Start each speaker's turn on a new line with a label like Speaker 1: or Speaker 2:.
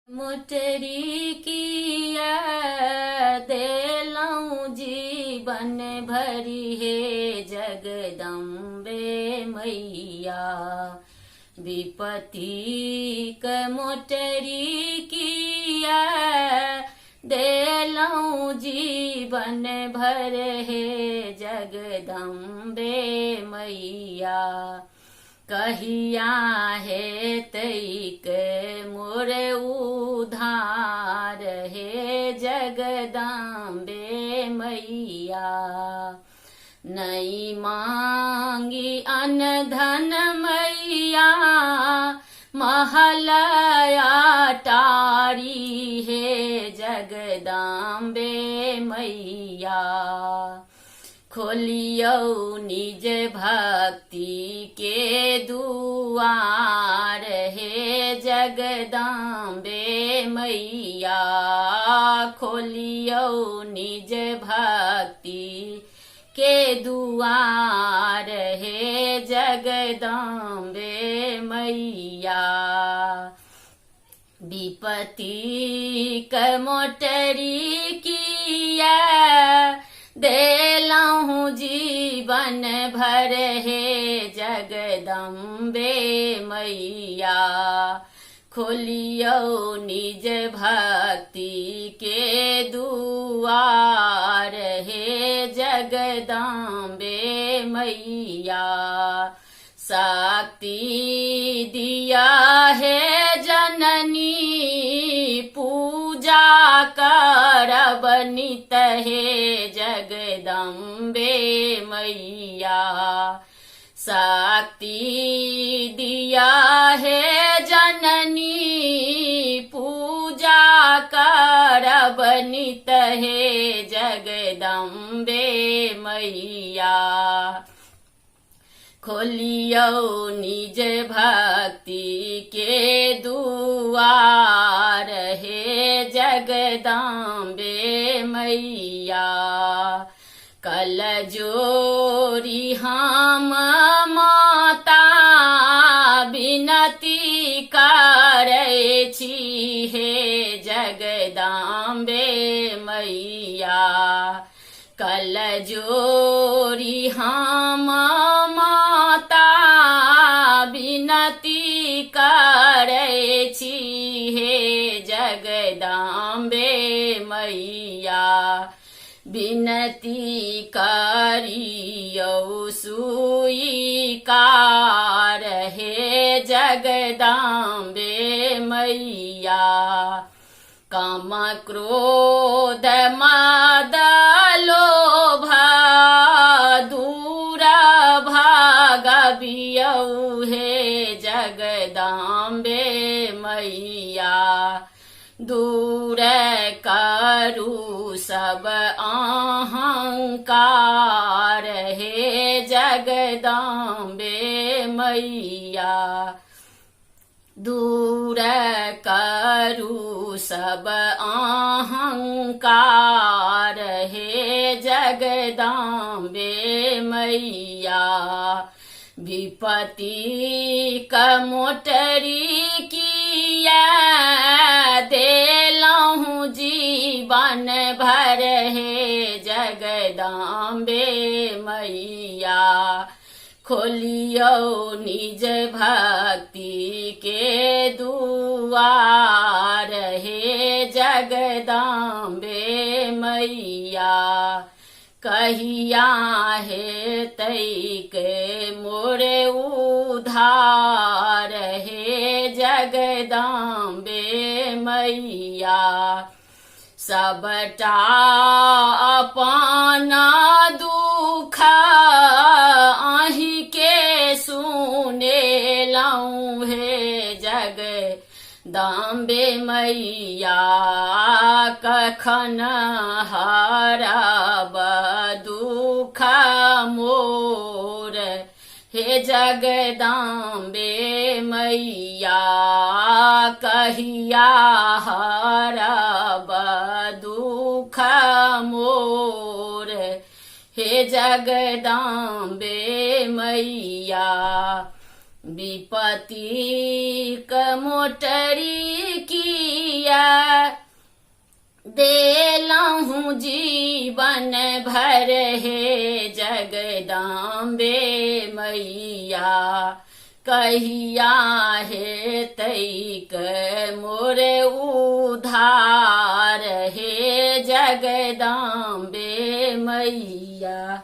Speaker 1: मोटरी किया देलऊं जीवन भरी हे जगदम्बे मैया। विपत्ति क मोटरी किया देलऊं जीवन भर हे जगदम्बे मैया। कहिया हे तैक मोर उधार हे जगदम्बे मैया। नहीं मांगी अन धन मैया महलया टारी हे जगदम्बे मैया। खोलियो निज भक्ति के दुआर हे जगदम्बे मैया। खोलियो निज भक्ति के दुआर हे जगदम्बे मैया। विपत्ति क मोटरी किया देलऊं जीवन भर हे जगदम्बे मैया। खोलियो निज भक्ति के दुआर हे जगदम्बे मैया। शक्ति दिया है जननी पूजा करब नित हे जगदम्बे मैया। शक्ति दिया है जननी पूजा करब नित हे जगदम्बे मैया। खोलियो निज भक्ति के दुआर हे जगदम्बे मैया। कल जोरी हम माता विनती करै छी हे जगदम्बे मैया। कल जोरी हम माता विनती करै छी हे जगदम्बे मैया। विनती करियो स्वीकार हे जगदम्बे मैया। काम क्रोध मद लोभ दूर भागबियौ हे जगदम्बे मैया। दूर करू सब अहंकार हे जगदम्बे मैया। दूर करू सब अहंकार हे जगदम्बे मैया। विपत्ति क मोटरी किया देलऊं जीवन भर हे जगदम्बे मैया। खोलियो निज भक्ति के दुआर हे जगदम्बे मैया। कहिया हे तैक मोर उधार हे जगदम्बे मैया। सबटा अपना दुख अहि के सुनेलऊं हे जगदम्बे मैया। कखन हरब दुख मोर हे जगदम्बे मैया। कहिया हरब दुख मोर हे जगदम्बे मैया। विपत्ति क मोटरी की मैया देलहूँ जीवन भर हे जगदम्बे मैया कहिया हे तैक मोर उधार हे जगदम्बे मैया।